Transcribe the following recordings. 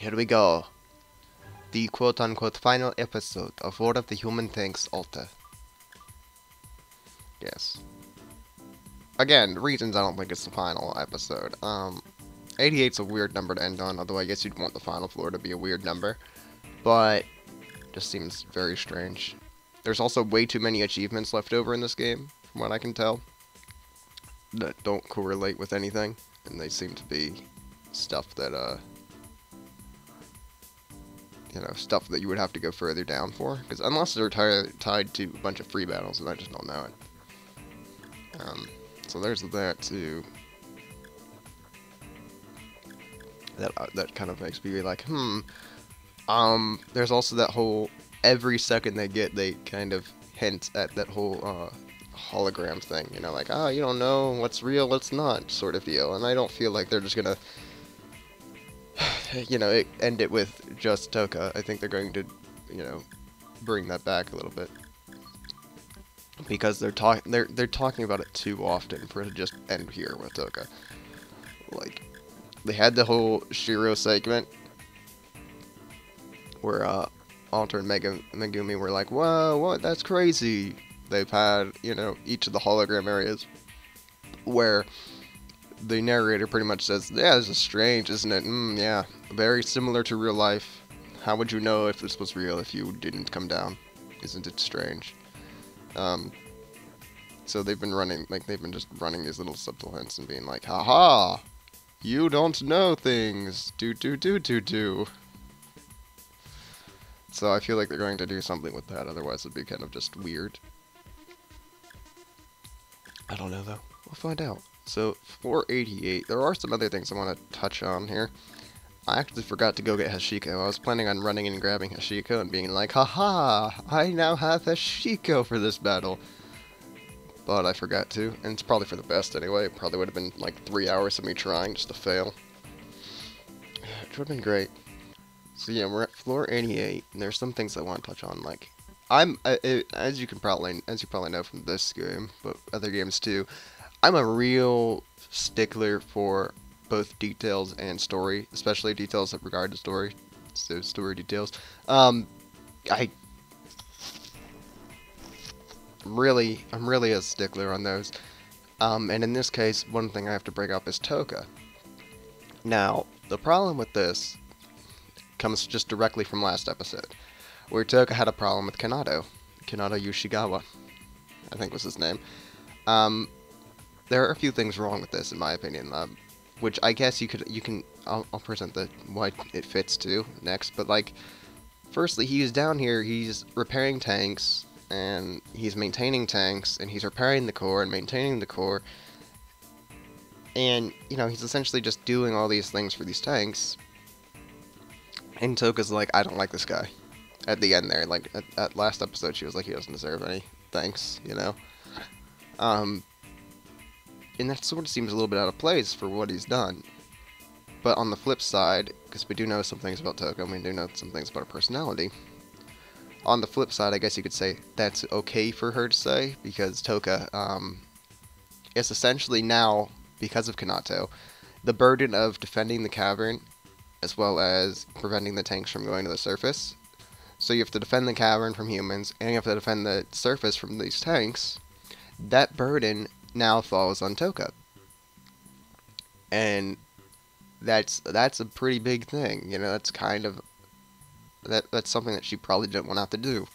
Here we go. The quote-unquote final episode of War of the Human Tanks ALTeR. Yes. Again, reasons I don't think it's the final episode. 88's a weird number to end on, although I guess you'd want the final floor to be a weird number. But, just seems very strange. There's also way too many achievements left over in this game, from what I can tell, that don't correlate with anything. And they seem to be stuff that, stuff that you would have to go further down for. Because unless they're tied to a bunch of free battles, and I just don't know it. So there's that too. That kind of makes me be like, there's also that whole, every second they kind of hint at that whole, hologram thing, like, you don't know what's real, what's not, sort of deal, and I don't feel like they're just gonna, end it with just Touka. I think they're going to, bring that back a little bit. Because they're talking about it too often for it to just end here with Touka. Like, they had the whole Shiro segment where ALTeR and Megumi were like, "Whoa, what? That's crazy." They've had, each of the hologram areas where the narrator pretty much says, "Yeah, this is strange, isn't it? Yeah, very similar to real life. How would you know if this was real if you didn't come down? Isn't it strange?" So they've been just running these little subtle hints and being like, "Haha, you don't know things. Do. So I feel like they're going to do something with that, otherwise it'd be kind of just weird. I don't know though. We'll find out. So, 488, there are some other things I want to touch on here. I actually forgot to go get Hashiko. I was planning on running in and grabbing Hashiko and being like, "Haha, I now have Hashiko for this battle." But I forgot to, and it's probably for the best anyway. It probably would have been like 3 hours of me trying just to fail. It would have been great. So yeah, we're at floor 88, and there's some things I want to touch on. Like, as you probably know from this game, but other games too, I'm a real stickler for both details and story, especially details that regard to story. So story details. I'm really a stickler on those. And in this case, one thing I have to bring up is Touka. Now, the problem with this comes just directly from last episode, where Touka had a problem with Kanado Yoshigawa, I think was his name. There are a few things wrong with this, in my opinion, which I guess I'll present why it fits to next, but like, firstly, he's down here, he's repairing tanks, and he's maintaining tanks, and he's repairing the core and maintaining the core, and, he's essentially just doing all these things for these tanks, and Touka's like, "I don't like this guy." At the end there, like, at last episode, she was like, "He doesn't deserve any thanks," And that sort of seems a little bit out of place for what he's done. But on the flip side, because we do know some things about Touka, and we do know some things about her personality, on the flip side, I guess you could say that's okay for her to say, because Touka is essentially now, because of Kanato, the burden of defending the cavern, as well as preventing the tanks from going to the surface. So you have to defend the cavern from humans, and you have to defend the surface from these tanks. That burden now falls on Touka. And that's a pretty big thing, that's kind of, that's something that she probably didn't want to have to do.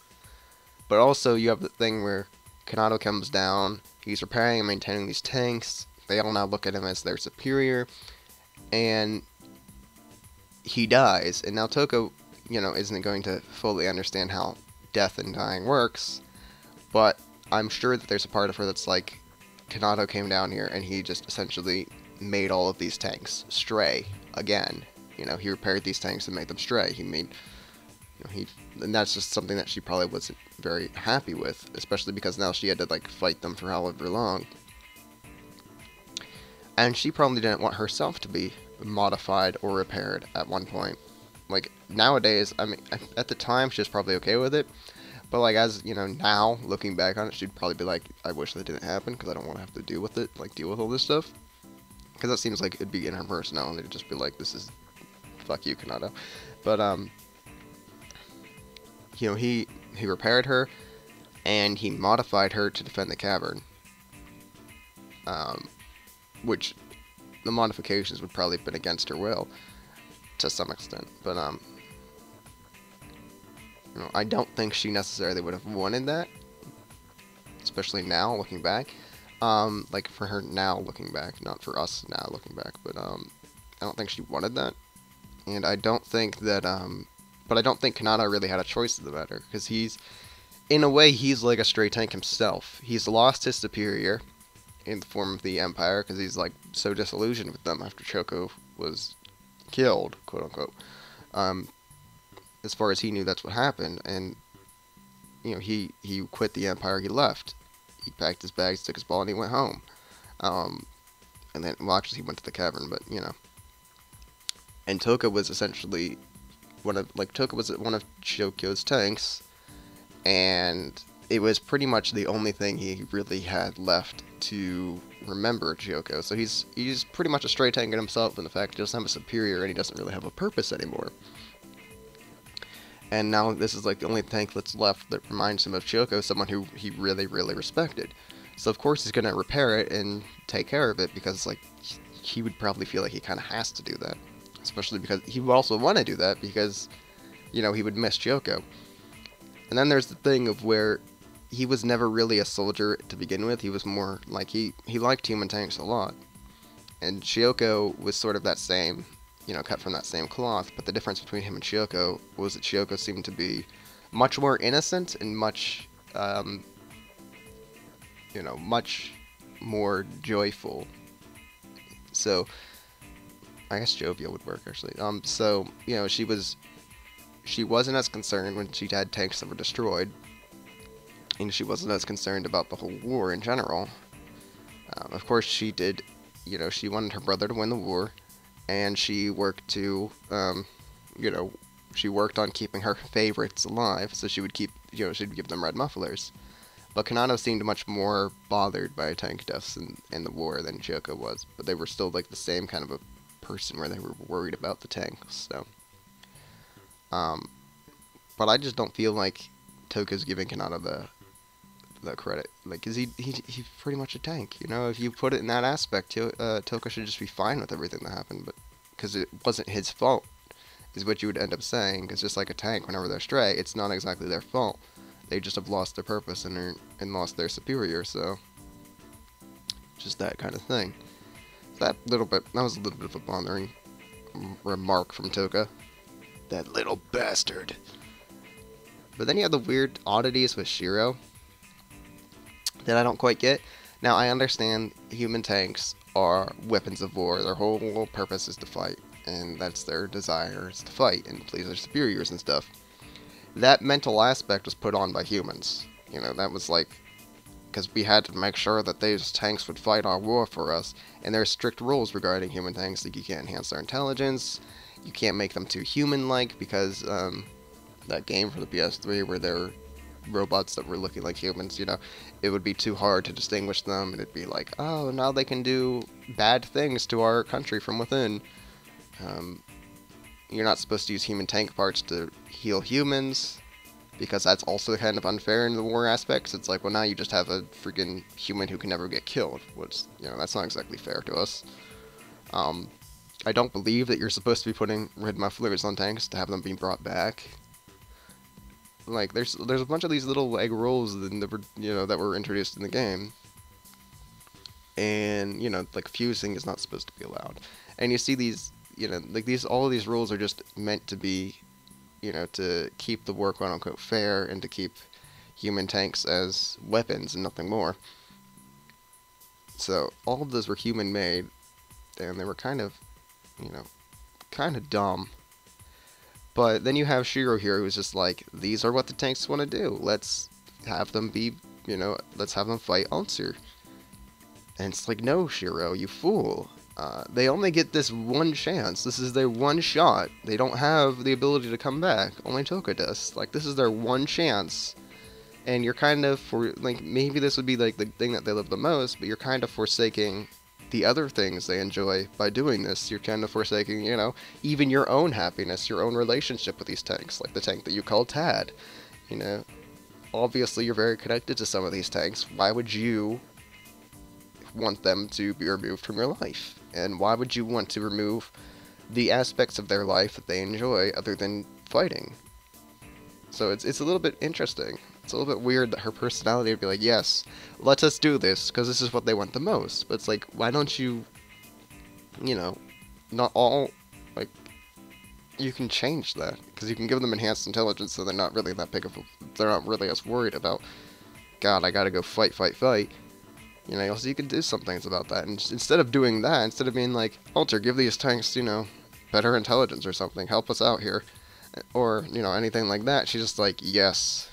But also you have the thing where Kanado comes down, he's repairing and maintaining these tanks, they all now look at him as their superior, and he dies, and now Touka, isn't going to fully understand how death and dying works, but I'm sure that there's a part of her that's like, Kanado came down here and he just essentially made all of these tanks stray again. He repaired these tanks and made them stray. He made, and that's just something that she probably wasn't very happy with, especially because now she had to like fight them for however long. And she probably didn't want herself to be modified or repaired at one point. Like, nowadays, I mean, at the time she was probably okay with it. But, like, as, now, looking back on it, she'd probably be like, "I wish that didn't happen, because I don't want to have to deal with all this stuff." Because that seems like it'd be in her personality to just be like, "This is fuck you, Kanata. But he repaired her, and he modified her to defend the cavern. Which the modifications would probably have been against her will to some extent. But I don't think she necessarily would have wanted that, especially now looking back. Like for her now looking back, not for us now looking back. But I don't think she wanted that, and I don't think that but I don't think Kanata really had a choice in the matter, because in a way, he's like a stray tank himself. He's lost his superior in the form of the Empire, because he's like so disillusioned with them after Choco was killed, quote unquote. As far as he knew, that's what happened, and he quit the Empire. He left. He packed his bags, took his ball, and he went home. And then, well, actually, he went to the cavern, but And Touka was essentially one of Chioko's tanks, and it was pretty much the only thing he really had left to remember Chioko. So he's pretty much a stray tank in himself, in the fact he doesn't have a superior and he doesn't really have a purpose anymore. And now this is like the only tank that's left that reminds him of Chioko, someone who he really, really respected. So of course he's gonna repair it and take care of it, because like he would probably feel like he kind of has to do that, especially because he would also want to do that because he would miss Chioko. And then there's the thing of where he was never really a soldier to begin with. He was more like he liked human tanks a lot, and Chioko was sort of that same, cut from that same cloth. But the difference between him and Chioko was that Chioko seemed to be much more innocent and much, much more joyful. So I guess jovial would work actually. So she wasn't as concerned when she had tanks that were destroyed, and she wasn't as concerned about the whole war in general. Of course, she did, she wanted her brother to win the war, and she worked to, she worked on keeping her favorites alive, so she would keep, she'd give them red mufflers. But Kanata seemed much more bothered by tank deaths in the war than Chioko was, but they were still like the same kind of a person where they were worried about the tanks, so. But I just don't feel like Touka's giving Kanata the credit, like, cause he's pretty much a tank, if you put it in that aspect, Touka should just be fine with everything that happened, but, cause it wasn't his fault, is what you would end up saying, cause just like a tank, whenever they're stray, it's not exactly their fault, they just have lost their purpose and lost their superior, so, just that kind of thing. That was a little bit of a bothering remark from Touka. That little bastard. But then you have the weird oddities with Shiro that I don't quite get. Now, I understand human tanks are weapons of war. Their whole purpose is to fight, and that's their desire, is to fight and please their superiors and stuff. That mental aspect was put on by humans. That was like, because we had to make sure that these tanks would fight our war for us, and there are strict rules regarding human tanks, like you can't enhance their intelligence, you can't make them too human-like, because that game for the PS3 where they're robots that were looking like humans, it would be too hard to distinguish them, and it'd be like, oh, now they can do bad things to our country from within. You're not supposed to use human tank parts to heal humans, because that's also kind of unfair in the war aspects. It's like, well, now you just have a freaking human who can never get killed, which, that's not exactly fair to us. I don't believe that you're supposed to be putting red mufflers on tanks to have them being brought back. Like, there's a bunch of these little egg rolls that were introduced in the game, and like fusing is not supposed to be allowed. And you see these, all of these rules are just meant to be, to keep the war quote unquote fair and to keep human tanks as weapons and nothing more. So all of those were human made, and they were kind of dumb. But then you have Shiro here, who's just like, these are what the tanks want to do. Let's have them be, let's have them fight ALTeR. And it's like, no, Shiro, you fool. They only get this one chance. This is their one shot. They don't have the ability to come back. Only Touka does. Like, this is their one chance. And you're kind of, maybe this would be like the thing that they love the most, but you're kind of forsaking, the other things they enjoy by doing this. You're kind of forsaking, you know, even your own happiness, your own relationship with these tanks, like the tank that you call Tad. You know, obviously you're very connected to some of these tanks. Why would you want them to be removed from your life? And why would you want to remove the aspects of their life that they enjoy other than fighting? So it's a little bit interesting. It's a little bit weird that her personality would be like, yes, let us do this, because this is what they want the most. But it's like, why don't you, you know, not all, like, you can change that, because you can give them enhanced intelligence, so they're not really that big of a, they're not really as worried about, God, I gotta go fight. You know, so you can do some things about that. And instead of doing that, instead of being like, ALTeR, give these tanks, you know, better intelligence or something, help us out here, or, you know, anything like that, she's just like, yes,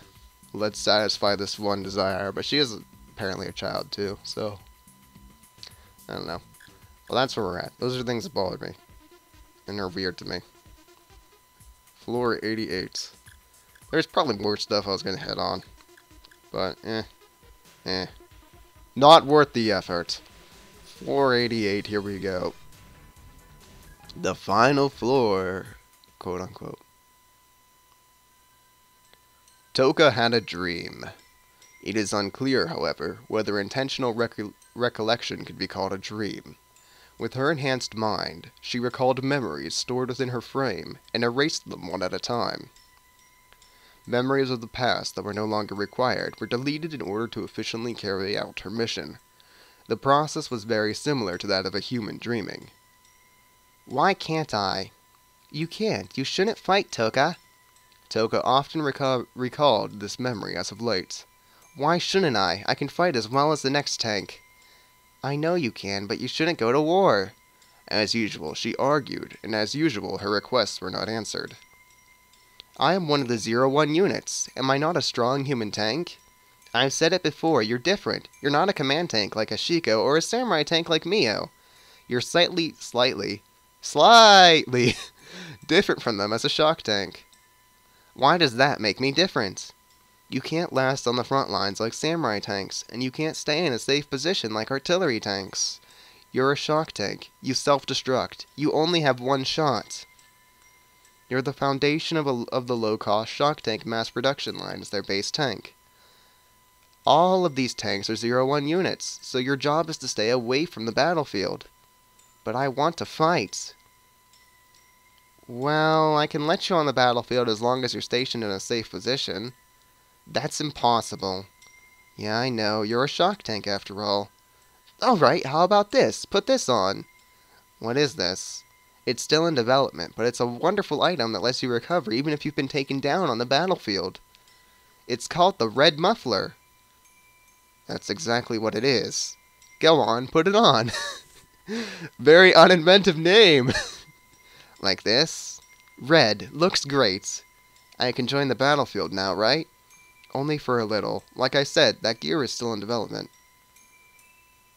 let's satisfy this one desire. But she is apparently a child too, so I don't know. Well, that's where we're at. Those are things that bothered me and are weird to me. Floor 88. There's probably more stuff I was gonna hit on, but not worth the effort. Floor 88, here we go. The final floor, quote unquote. Touka had a dream. It is unclear, however, whether intentional recollection could be called a dream. With her enhanced mind, she recalled memories stored within her frame and erased them one at a time. Memories of the past that were no longer required were deleted in order to efficiently carry out her mission. The process was very similar to that of a human dreaming. Why can't I? You can't. You shouldn't fight, Touka. Touka often recalled this memory as of late. Why shouldn't I? I can fight as well as the next tank. I know you can, but you shouldn't go to war. As usual, she argued, and as usual, her requests were not answered. I am one of the 01 units. Am I not a strong human tank? I've said it before, you're different. You're not a command tank like a Shiko or a samurai tank like Mio. You're slightly different from them as a shock tank. Why does that make me different? You can't last on the front lines like samurai tanks, and you can't stay in a safe position like artillery tanks. You're a shock tank. You self-destruct. You only have one shot. You're the foundation of the low-cost shock tank mass production line as their base tank. All of these tanks are 01 units, so your job is to stay away from the battlefield. But I want to fight. Well, I can let you on the battlefield as long as you're stationed in a safe position. That's impossible. Yeah, I know. You're a shock tank after all. Alright, how about this? Put this on. What is this? It's still in development, but it's a wonderful item that lets you recover even if you've been taken down on the battlefield. It's called the Red Muffler. That's exactly what it is. Go on, put it on. Very uninventive name. Like this? Red. Looks great. I can join the battlefield now, right? Only for a little. Like I said, that gear is still in development.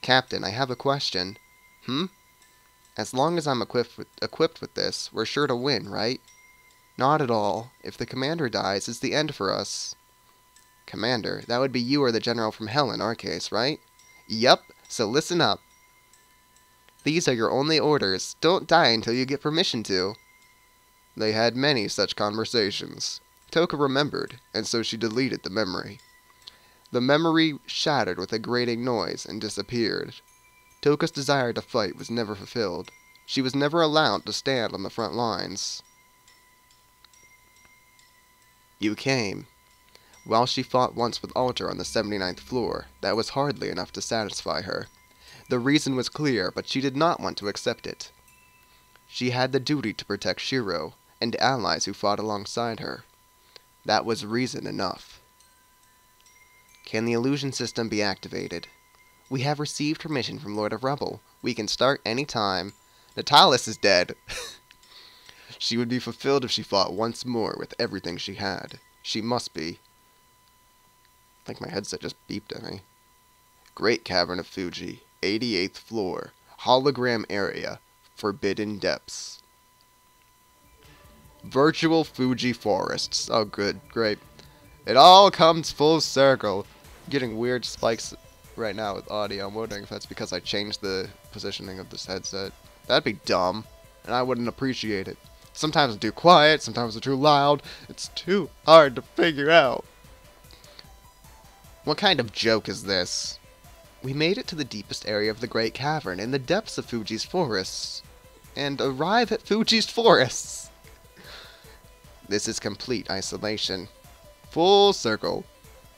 Captain, I have a question. As long as I'm equipped with this, we're sure to win, right? Not at all. If the commander dies, it's the end for us. Commander, that would be you or the general from hell in our case, right? Yup, so listen up. These are your only orders. Don't die until you get permission to. They had many such conversations. Touka remembered, and so she deleted the memory. The memory shattered with a grating noise and disappeared. Touka's desire to fight was never fulfilled. She was never allowed to stand on the front lines. You came. While she fought once with ALTeR on the 79th floor, that was hardly enough to satisfy her. The reason was clear, but she did not want to accept it. She had the duty to protect Shiro, and allies who fought alongside her. That was reason enough. Can the illusion system be activated? We have received permission from Lord of Rebel. We can start any time. Natalis is dead. She would be fulfilled if she fought once more with everything she had. She must be. I think my headset just beeped at me. Great Cavern of Fuji, 88th floor, hologram area, forbidden depths. Virtual Fuji forests. Oh good, great. It all comes full circle. Getting weird spikes right now with audio. I'm wondering if that's because I changed the positioning of this headset. That'd be dumb, and I wouldn't appreciate it. Sometimes I'm too quiet, sometimes I'm too loud. It's too hard to figure out. What kind of joke is this? We made it to the deepest area of the Great Cavern in the depths of Fuji's forests. And arrive at Fuji's forests! This is complete isolation. Full circle.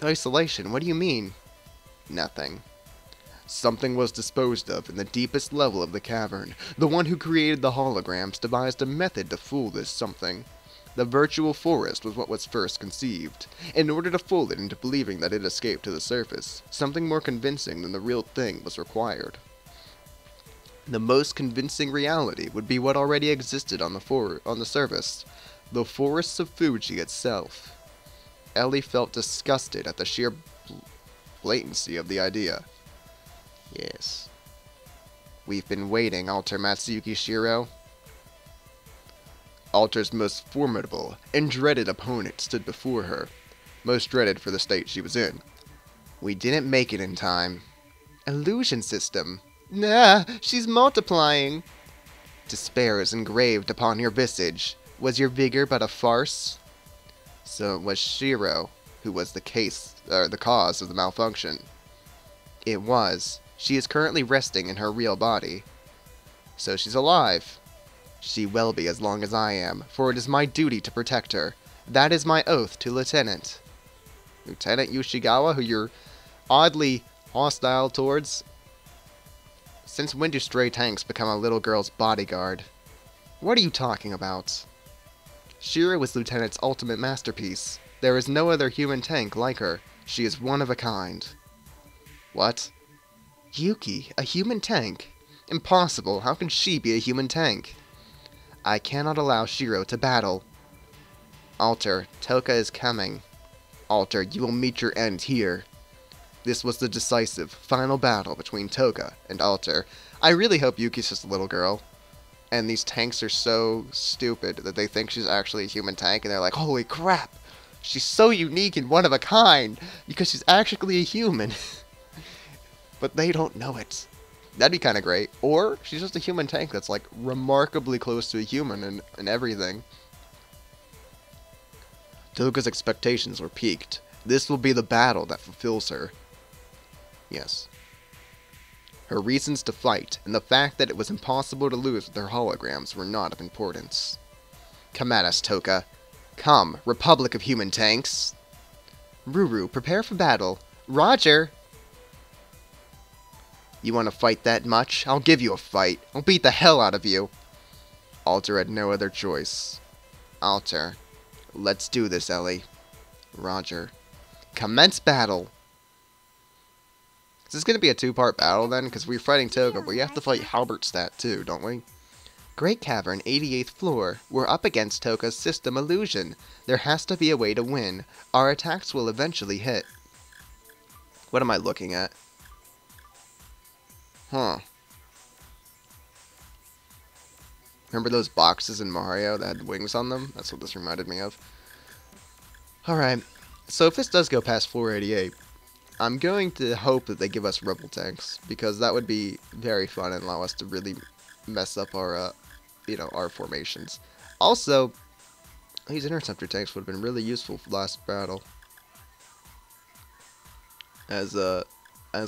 Isolation? What do you mean? Nothing. Something was disposed of in the deepest level of the cavern. The one who created the holograms devised a method to fool this something. The virtual forest was what was first conceived. In order to fool it into believing that it escaped to the surface, something more convincing than the real thing was required. The most convincing reality would be what already existed on the surface, the forests of Fuji itself. Ellie felt disgusted at the sheer blatancy of the idea. Yes. We've been waiting, ALTeR Matsuyuki Shiro. ALTeR's most formidable and dreaded opponent stood before her, most dreaded for the state she was in. We didn't make it in time. Illusion system. Nah, she's multiplying. Despair is engraved upon your visage. Was your vigor but a farce? So it was Shiro who was the cause of the malfunction. It was. She is currently resting in her real body. So she's alive. She will be as long as I am, for it is my duty to protect her. That is my oath to Lieutenant. Lieutenant Yoshigawa, who you're oddly hostile towards? Since when do stray tanks become a little girl's bodyguard? What are you talking about? Shiro is Lieutenant's ultimate masterpiece. There is no other human tank like her. She is one of a kind. What? Yuki, a human tank? Impossible. How can she be a human tank? I cannot allow Shiro to battle. ALTeR, Touka is coming. ALTeR, you will meet your end here. This was the decisive, final battle between Touka and ALTeR. I really hope Yuki's just a little girl. And these tanks are so stupid that they think she's actually a human tank, and they're like, holy crap! She's so unique and one of a kind, because she's actually a human. But they don't know it. That'd be kind of great. Or she's just a human tank that's like remarkably close to a human and everything. Touka's expectations were piqued. This will be the battle that fulfills her. Yes. Her reasons to fight, and the fact that it was impossible to lose with her holograms were not of importance. Come at us, Touka. Come, Republic of Human Tanks. Ruru, prepare for battle. Roger! You want to fight that much? I'll give you a fight. I'll beat the hell out of you. ALTeR had no other choice. ALTeR, let's do this, Ellie. Roger. Commence battle. Is this going to be a two-part battle then? Because we're fighting Touka, but we have to fight Halberstadt too, don't we? Great Cavern, 88th floor. We're up against Touka's system illusion. There has to be a way to win. Our attacks will eventually hit. What am I looking at? Huh. Remember those boxes in Mario that had wings on them? That's what this reminded me of. Alright, so if this does go past 488, I'm going to hope that they give us rebel tanks, because that would be very fun and allow us to really mess up our, our formations. Also, these interceptor tanks would have been really useful for the last battle, as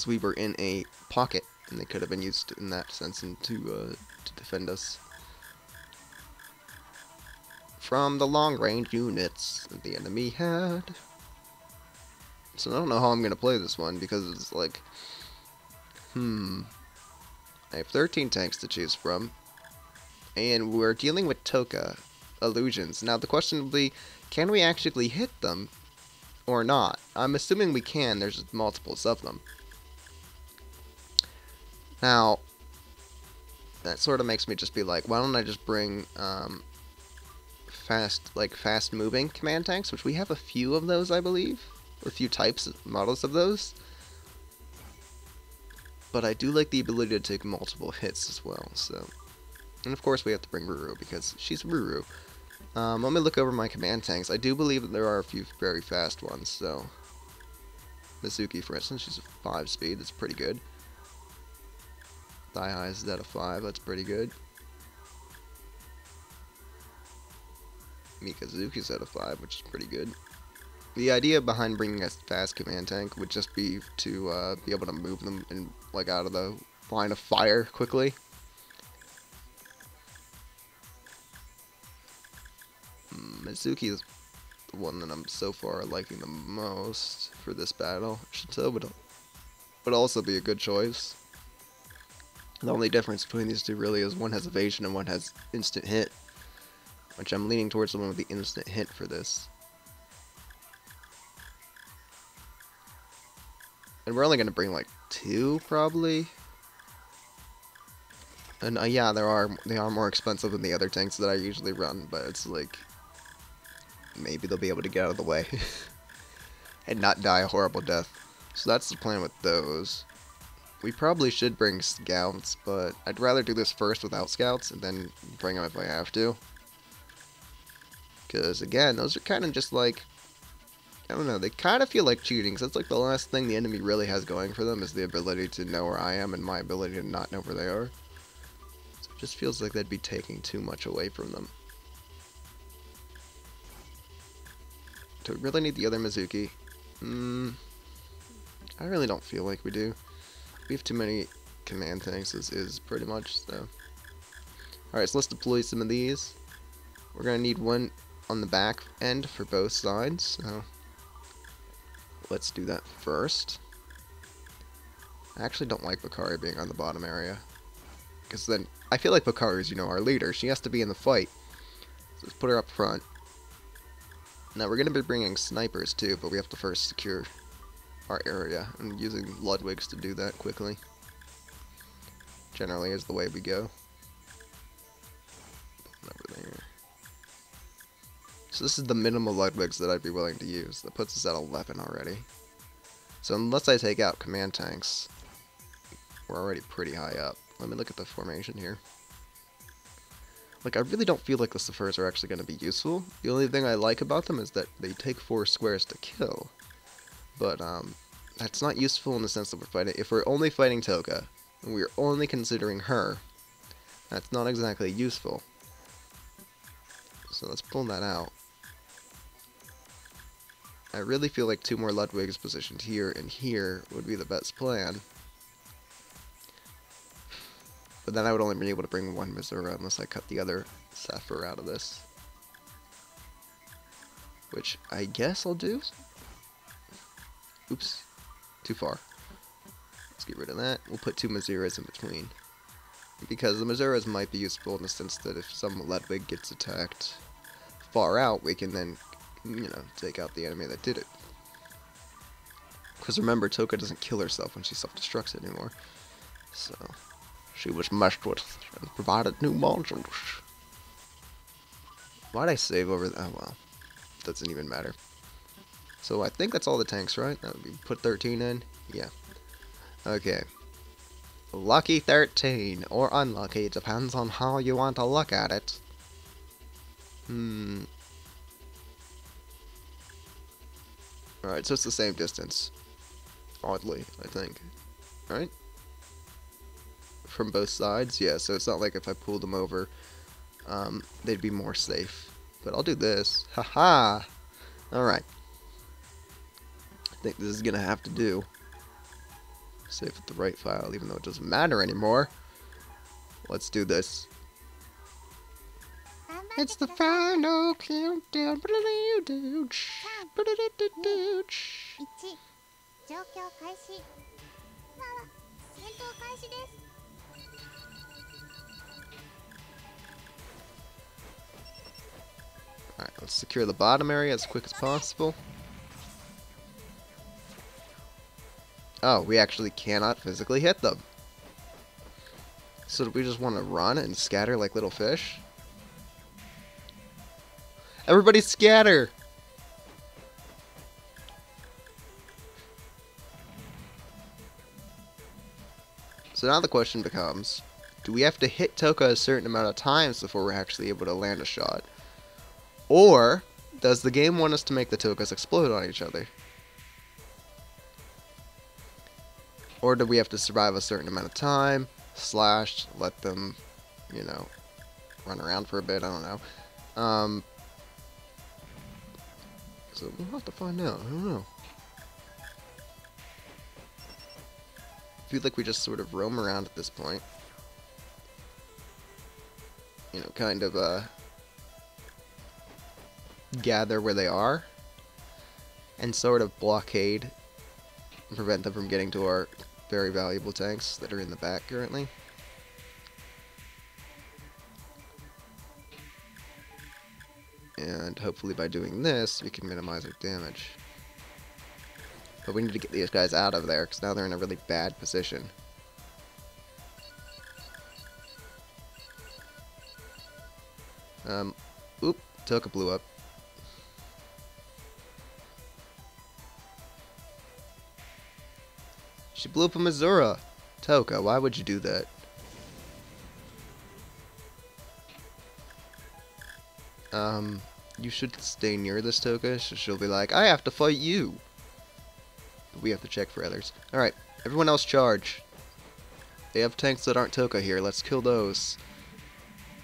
we were in a pocket, and they could have been used in that sense and to defend us from the long-range units that the enemy had. So I don't know how I'm going to play this one, because it's like, I have 13 tanks to choose from, and we're dealing with Touka illusions. Now the question will be, can we actually hit them, or not? I'm assuming we can. There's just multiples of them. Now, that sort of makes me just be like, why don't I just bring fast-moving command tanks, which we have a few of those, I believe, or a few models of those. But I do like the ability to take multiple hits as well. So, and of course we have to bring Ruru because she's Ruru. Let me look over my command tanks. I do believe that there are a few very fast ones. So, Mizuki, for instance, she's a 5 speed. That's pretty good. Thigh High is at a 5. That's pretty good. Mikazuki's at a 5, which is pretty good. The idea behind bringing a fast command tank would just be to be able to move them in, like, out of the line of fire quickly. Mizuki is the one that I'm so far liking the most for this battle. Shito would also be a good choice. The only difference between these two really is one has evasion and one has instant hit, which I'm leaning towards the one with the instant hit for this. And we're only going to bring like 2 probably. And yeah, they are more expensive than the other tanks that I usually run, but it's like maybe they'll be able to get out of the way and not die a horrible death. So that's the plan with those. We probably should bring scouts, but I'd rather do this first without scouts and then bring them if I have to. Because again, those are kind of just like, I don't know, they kind of feel like cheating. So that's like the last thing the enemy really has going for them is the ability to know where I am and my ability to not know where they are. So it just feels like they'd be taking too much away from them. Do we really need the other Mizuki? I really don't feel like we do. We have too many command tanks is pretty much, so. Alright, so let's deploy some of these. We're going to need one on the back end for both sides, so let's do that first. I actually don't like Bakari being on the bottom area, because then I feel like Bakari's, you know, our leader. She has to be in the fight. So let's put her up front. Now we're going to be bringing snipers too, but we have to first secure our area, and using Ludwig's to do that quickly generally is the way we go. Over there. So this is the minimal Ludwig's that I'd be willing to use. That puts us at 11 already. So unless I take out command tanks, we're already pretty high up. Let me look at the formation here. Like, I really don't feel like the Sephirs are actually going to be useful. The only thing I like about them is that they take 4 squares to kill. But, that's not useful in the sense that we're fighting. If we're only fighting Touka, and we're only considering her, that's not exactly useful. So let's pull that out. I really feel like 2 more Ludwigs positioned here and here would be the best plan. But then I would only be able to bring 1 Missouri unless I cut the other Saphir out of this. Which I guess I'll do. Oops. Too far. Let's get rid of that. We'll put 2 Mizuras in between. Because the Mizuras might be useful in the sense that if some Ludwig gets attacked far out, we can then, you know, take out the enemy that did it. Because remember, Touka doesn't kill herself when she self-destructs anymore. So she was messed with and provided new monsters. Why'd I save over that? Oh well. Doesn't even matter. So I think that's all the tanks, right? That would be put 13 in? Yeah. Okay. Lucky 13. Or unlucky. It depends on how you want to look at it. Alright, so it's the same distance. Oddly, I think. Right? From both sides? Yeah, so it's not like if I pull them over, they'd be more safe. But I'll do this. Haha! Alright. I think this is gonna have to do. Save with the right file, even though it doesn't matter anymore. Let's do this. It's the final countdown. Alright, let's secure the bottom area as quick as possible. Oh, we actually cannot physically hit them. So do we just want to run and scatter like little fish? Everybody scatter! So now the question becomes, do we have to hit Touka a certain amount of times before we're actually able to land a shot? Or does the game want us to make the Toukas explode on each other? Or do we have to survive a certain amount of time, slash, let them, you know, run around for a bit, I don't know. So we'll have to find out, I don't know. I feel like we just sort of roam around at this point. You know, kind of, gather where they are, and sort of blockade and prevent them from getting to our very valuable tanks that are in the back currently. And hopefully by doing this, we can minimize our damage. But we need to get these guys out of there, because now they're in a really bad position. Oop, Touka blew up. She blew up a Missouri. Touka, why would you do that? You should stay near this Touka, so she'll be like, I have to fight you. But we have to check for others. Alright, everyone else charge. They have tanks that aren't Touka here, let's kill those.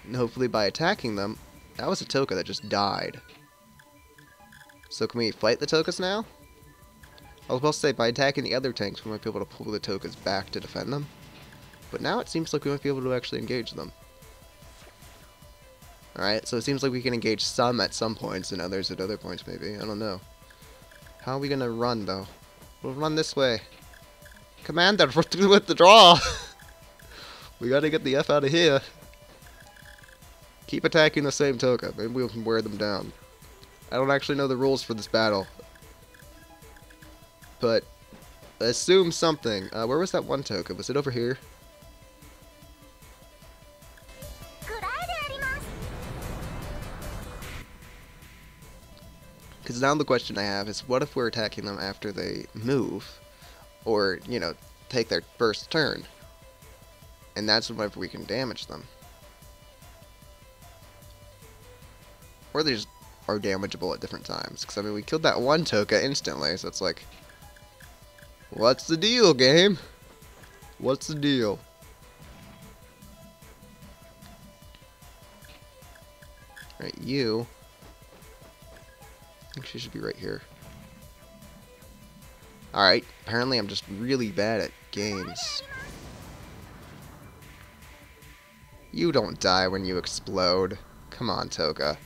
And hopefully by attacking them, that was a Touka that just died. So can we fight the Toukas now? I was about to say, by attacking the other tanks, we might be able to pull the Toukas back to defend them. But now it seems like we might be able to actually engage them. Alright, so it seems like we can engage some at some points and others at other points maybe. I don't know. How are we gonna run though? We'll run this way. Commander, withdraw! We gotta get the F out of here. Keep attacking the same Touka. Maybe we can wear them down. I don't actually know the rules for this battle. But assume something. Where was that one Touka? Was it over here? Because now the question I have is, what if we're attacking them after they move? Or, you know, take their first turn? And that's whenever we can damage them. Or they just are damageable at different times. Because, I mean, we killed that one Touka instantly, so it's like, what's the deal, game? What's the deal? Right, you. I think she should be right here. Alright, apparently I'm just really bad at games. You don't die when you explode. Come on, Touka.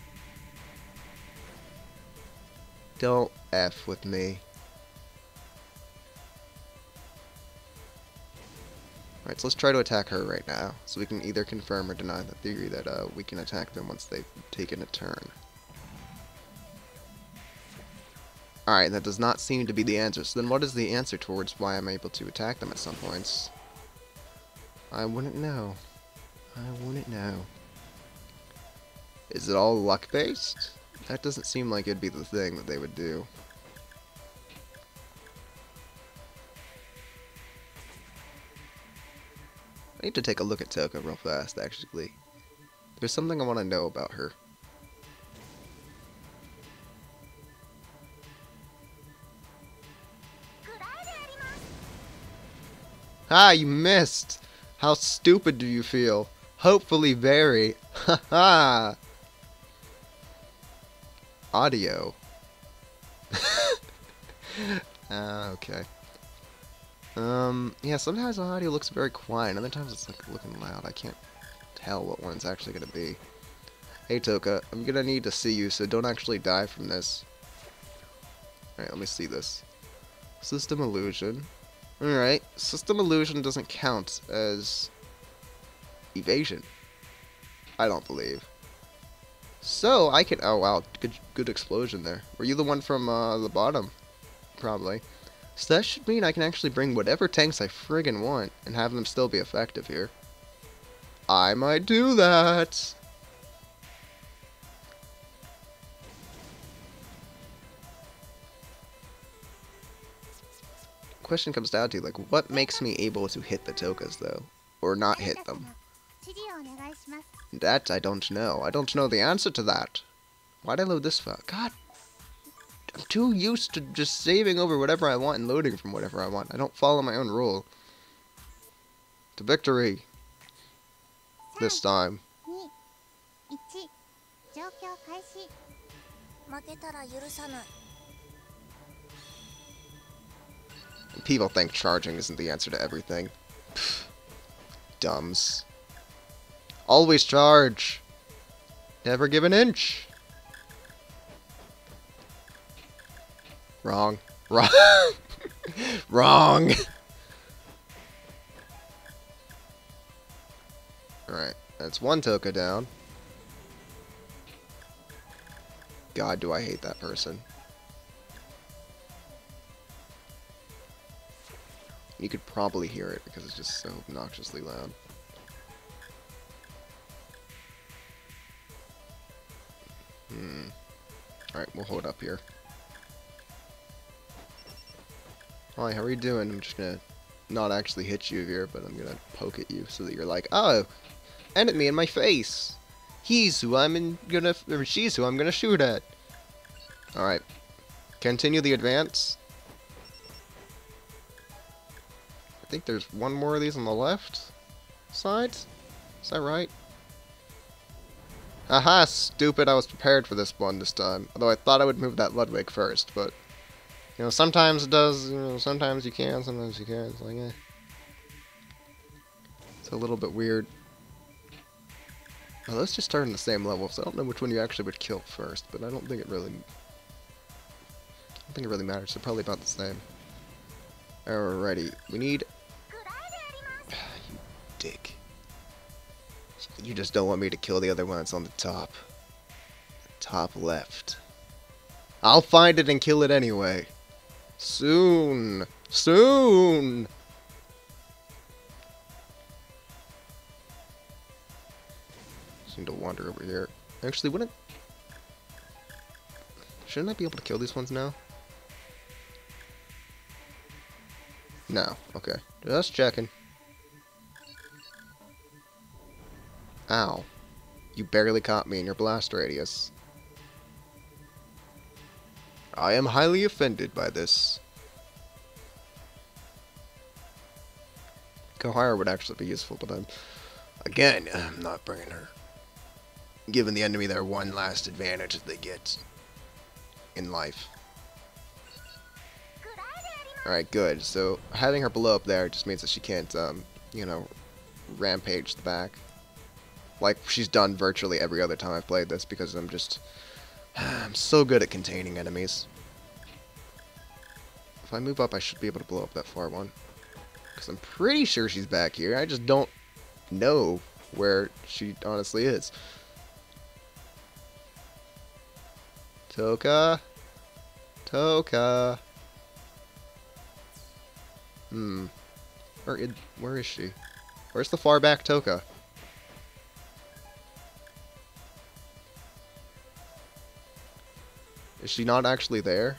Don't F with me. Alright, so let's try to attack her right now. So we can either confirm or deny the theory that we can attack them once they've taken a turn. Alright, that does not seem to be the answer. So then what is the answer towards why I'm able to attack them at some points? I wouldn't know. I wouldn't know. Is it all luck-based? That doesn't seem like it'd be the thing that they would do. I need to take a look at Touka real fast, actually. There's something I want to know about her. Ah, you missed! How stupid do you feel? Hopefully very. Haha! Audio. Okay. Yeah, sometimes the audio looks very quiet, and other times it's like looking loud. I can't tell what one's actually gonna be. Hey Touka, I'm gonna need to see you, so don't actually die from this. Alright, let me see this. System illusion. Alright, system illusion doesn't count as evasion. I don't believe. So, I can... Oh, wow. Good explosion there. Were you the one from the bottom? Probably. So that should mean I can actually bring whatever tanks I friggin' want and have them still be effective here. I might do that! Question comes down to, like, what makes me able to hit the Toukas, though? Or not hit them? That I don't know. I don't know the answer to that. Why'd I load this file? God, I'm too used to just saving over whatever I want and loading from whatever I want. I don't follow my own rule. To victory! This time. People think charging isn't the answer to everything. Pfft. Dumbs. Always charge! Never give an inch! Wrong. Wrong! Wrong! Alright, that's one Touka down. God, do I hate that person. You could probably hear it because it's just so obnoxiously loud. Alright, we'll hold up here. Hi, how are you doing? I'm just gonna not actually hit you here, but I'm gonna poke at you so that you're like, oh, enemy in my face! He's who or she's who I'm gonna shoot at! Alright. Continue the advance. I think there's one more of these on the left side? Is that right? Aha, stupid, I was prepared for this one this time. Although I thought I would move that Ludwig first, but... You know, sometimes it does, you know, sometimes you can, sometimes you can't. It's like, eh. It's a little bit weird. Well, let's just start on the same level, so I don't know which one you actually would kill first, but I don't think it really matters. They're probably about the same. Alrighty, we need... You dick. You just don't want me to kill the other one that's on the top. Top left. I'll find it and kill it anyway. Soon. Soon! Just need to wander over here. Actually, shouldn't I be able to kill these ones now? No. Okay. Just checking. Ow. You barely caught me in your blast radius. I am highly offended by this. Go higher would actually be useful, but I'm not bringing her. Giving the enemy their one last advantage that they get in life. Alright, good. So, having her blow up there just means that she can't, you know, rampage the back. Like she's done virtually every other time I've played this, because I'm so good at containing enemies. If I move up, I should be able to blow up that far one. Because I'm pretty sure she's back here. I just don't know where she honestly is. Touka? Touka? Where is she? Where's the far back Touka? Is she not actually there?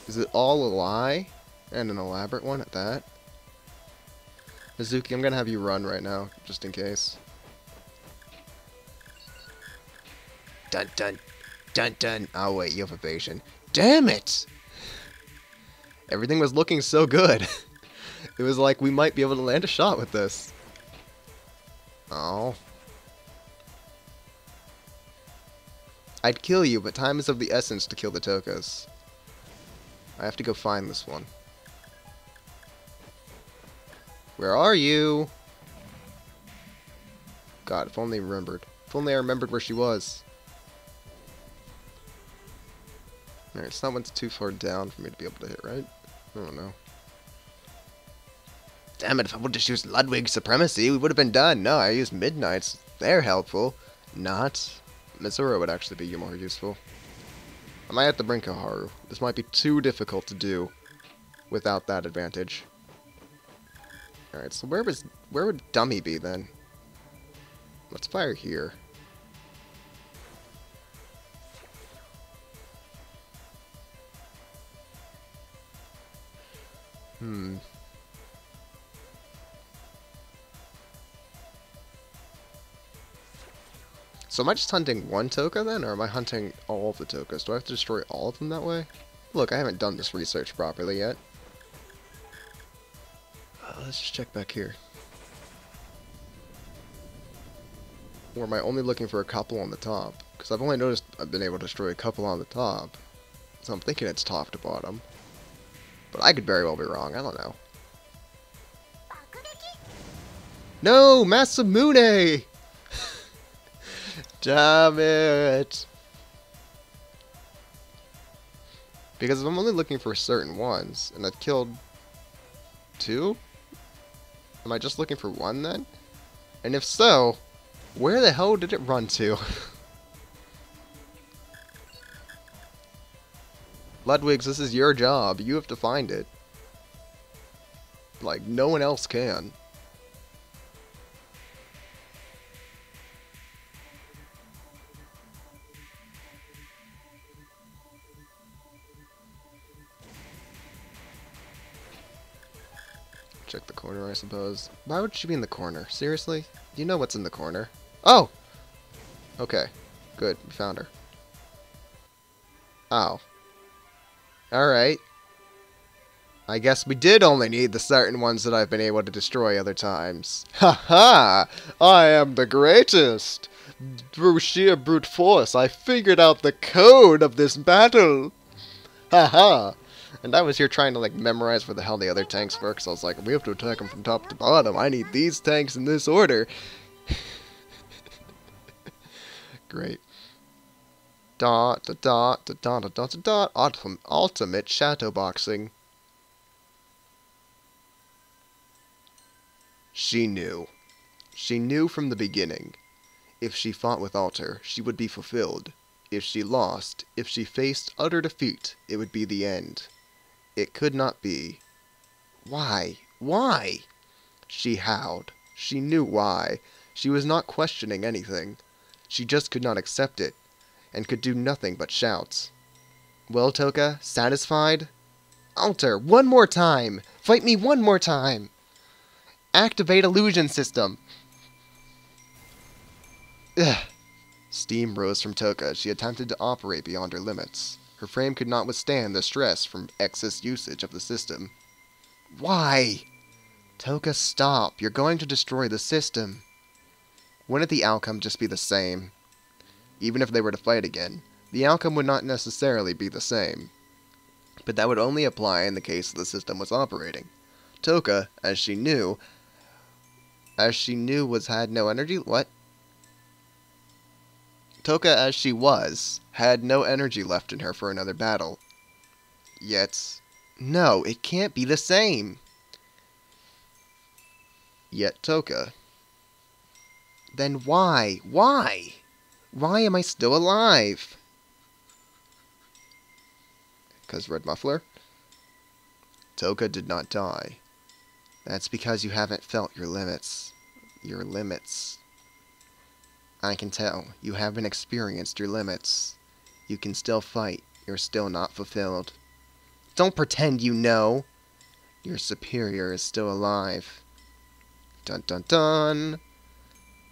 Is it all a lie? And an elaborate one at that? Mizuki, I'm gonna have you run right now, just in case. Dun dun. Dun dun. Oh wait, you have evasion. Damn it! Everything was looking so good. It was like we might be able to land a shot with this. Oh. I'd kill you, but time is of the essence to kill the Toukas. I have to go find this one. Where are you? God, if only I remembered. If only I remembered where she was. Alright, it's not too far down for me to be able to hit, right? I don't know. Damn it, if I would have used Ludwig's Supremacy, we would have been done. No, I used Midnights. They're helpful. Not. Mizuru would actually be more useful. I might have to bring Koharu. This might be too difficult to do without that advantage. Alright, so where would Dummy be then? Let's fire here. So am I just hunting one Touka then, or am I hunting all of the Toukas? Do I have to destroy all of them that way? Look, I haven't done this research properly yet. Let's just check back here. Or am I only looking for a couple on the top? Because I've only noticed I've been able to destroy a couple on the top. So I'm thinking it's top to bottom. But I could very well be wrong, I don't know. No! Masamune! Damn it! Because if I'm only looking for certain ones, and I've killed 2? Am I just looking for 1 then? And if so, where the hell did it run to? Ludwigs, this is your job. You have to find it. Like, no one else can. Check the corner, I suppose. Why would she be in the corner? Seriously? You know what's in the corner. Oh! Okay. Good. We found her. Oh. Alright. I guess we did only need the certain ones that I've been able to destroy other times. Ha ha! I am the greatest! Through sheer brute force, I figured out the code of this battle! Ha ha! And I was here trying to, like, memorize where the hell the other tanks were, because I was like, we have to attack them from top to bottom. I need these tanks in this order. Great. Dot, dot, dot, dot, dot, dot, dot, dot, ultimate shadowboxing. She knew. She knew from the beginning. If she fought with ALTeR, she would be fulfilled. If she lost, if she faced utter defeat, it would be the end. It could not be. Why? Why? She howled. She knew why. She was not questioning anything. She just could not accept it, and could do nothing but shout. Well, Touka, satisfied? ALTeR, one more time! Fight me one more time! Activate illusion system! Ugh. Steam rose from Touka as she attempted to operate beyond her limits. Her frame could not withstand the stress from excess usage of the system. Why? Touka, stop. You're going to destroy the system. Wouldn't the outcome just be the same? Even if they were to fight again, the outcome would not necessarily be the same. But that would only apply in the case the system was operating. Touka, as she knew, had no energy. What? Touka, as she was, had no energy left in her for another battle. Yet, no, it can't be the same. Yet Touka. Then why? Why? Why am I still alive? 'Cause Red Muffler? Touka did not die. That's because you haven't felt your limits. Your limits. I can tell. You haven't experienced your limits. You can still fight. You're still not fulfilled. Don't pretend you know. Your superior is still alive. Dun dun dun.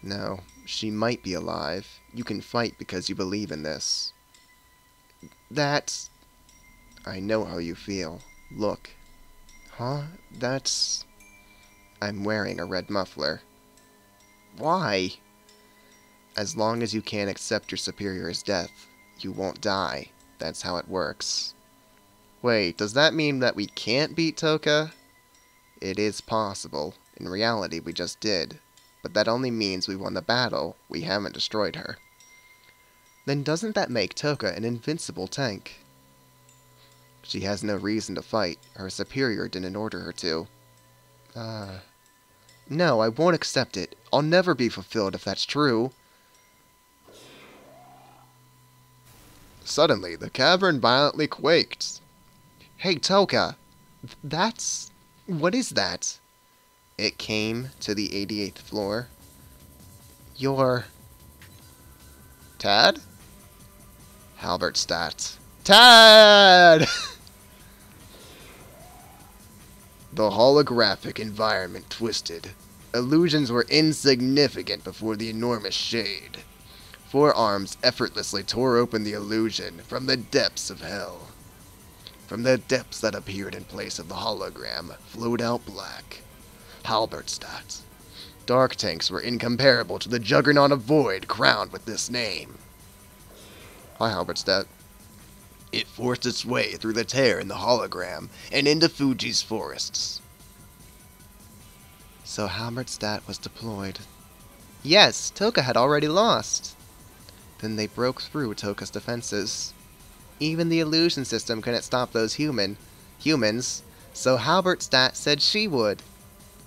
No, she might be alive. You can fight because you believe in this. That's... I know how you feel. Look. Huh? That's... I'm wearing a red muffler. Why? As long as you can't accept your superior's death, you won't die. That's how it works. Wait, does that mean that we can't beat Touka? It is possible. In reality, we just did. But that only means we won the battle. We haven't destroyed her. Then doesn't that make Touka an invincible tank? She has no reason to fight. Her superior didn't order her to. No, I won't accept it. I'll never be fulfilled if that's true. Suddenly, the cavern violently quaked. Hey, Touka! That's... What is that? It came to the 88th floor. You're... Tad? Halberstadt. Tad! The holographic environment twisted. Illusions were insignificant before the enormous shade. 4 arms effortlessly tore open the illusion from the depths of hell. From the depths that appeared in place of the hologram flowed out black. Halberstadt. Dark tanks were incomparable to the juggernaut of void crowned with this name. Hi, Halberstadt. It forced its way through the tear in the hologram and into Fuji's forests. So Halberstadt was deployed. Yes, Touka had already lost. Then they broke through Touka's defenses. Even the illusion system couldn't stop those humans, so Halberstadt said she would.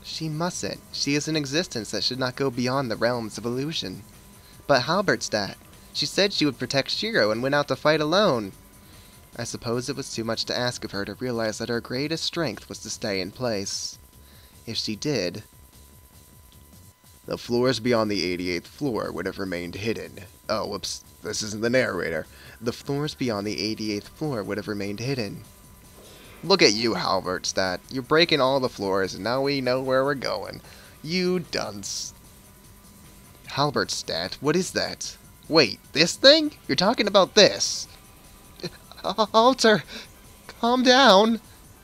She mustn't. She is an existence that should not go beyond the realms of illusion. But Halberstadt, she said she would protect Shiro and went out to fight alone. I suppose it was too much to ask of her to realize that her greatest strength was to stay in place. If she did, the floors beyond the 88th floor would have remained hidden. Oh, whoops, this isn't the narrator. The floors beyond the 88th floor would have remained hidden. Look at you, Halberstadt. You're breaking all the floors, and now we know where we're going. You dunce. Halberstadt, what is that? Wait, this thing? You're talking about this? ALTeR, calm down.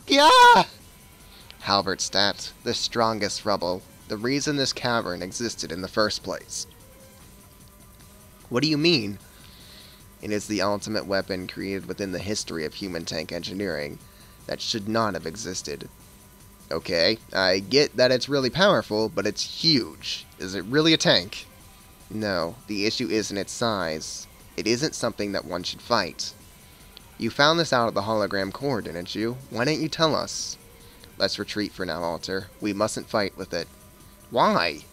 Yeah! Halberstadt, the strongest rebel, the reason this cavern existed in the first place. What do you mean? It is the ultimate weapon created within the history of human tank engineering that should not have existed. Okay, I get that it's really powerful, but it's huge. Is it really a tank? No, the issue isn't its size. It isn't something that one should fight. You found this out at the hologram core, didn't you? Why didn't you tell us? Let's retreat for now, ALTeR. We mustn't fight with it. Why?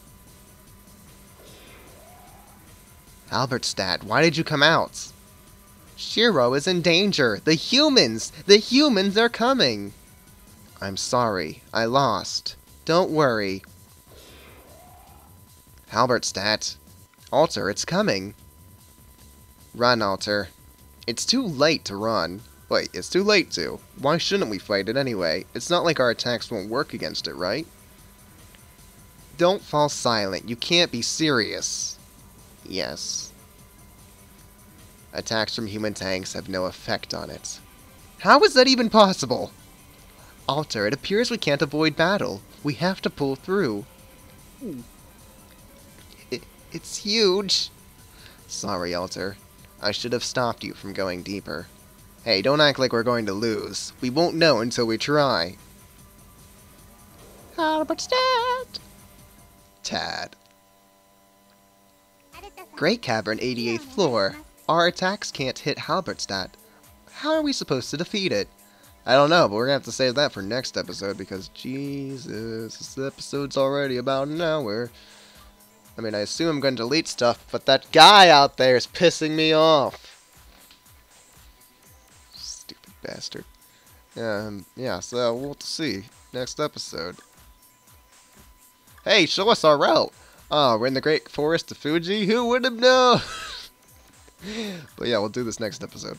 Halberstadt, why did you come out? Shiro is in danger! The humans! The humans are coming! I'm sorry. I lost. Don't worry. Halberstadt. ALTeR, it's coming. Run, ALTeR. It's too late to run. Wait, it's too late to. Why shouldn't we fight it anyway? It's not like our attacks won't work against it, right? Don't fall silent. You can't be serious. Yes. Attacks from human tanks have no effect on it. How is that even possible? ALTeR, it appears we can't avoid battle. We have to pull through. It's huge. Sorry, ALTeR. I should have stopped you from going deeper. Hey, don't act like we're going to lose. We won't know until we try. Halberstadt. Tad. Great Cavern, 88th floor. Our attacks can't hit Halberstadt. How are we supposed to defeat it? I don't know, but we're going to have to save that for next episode because, Jesus, this episode's already about an hour. I mean, I assume I'm going to delete stuff, but that guy out there is pissing me off. Stupid bastard. Yeah, so we'll see. Next episode. Hey, show us our route. Oh, we're in the Great Forest of Fuji? Who would have known? But yeah, we'll do this next episode.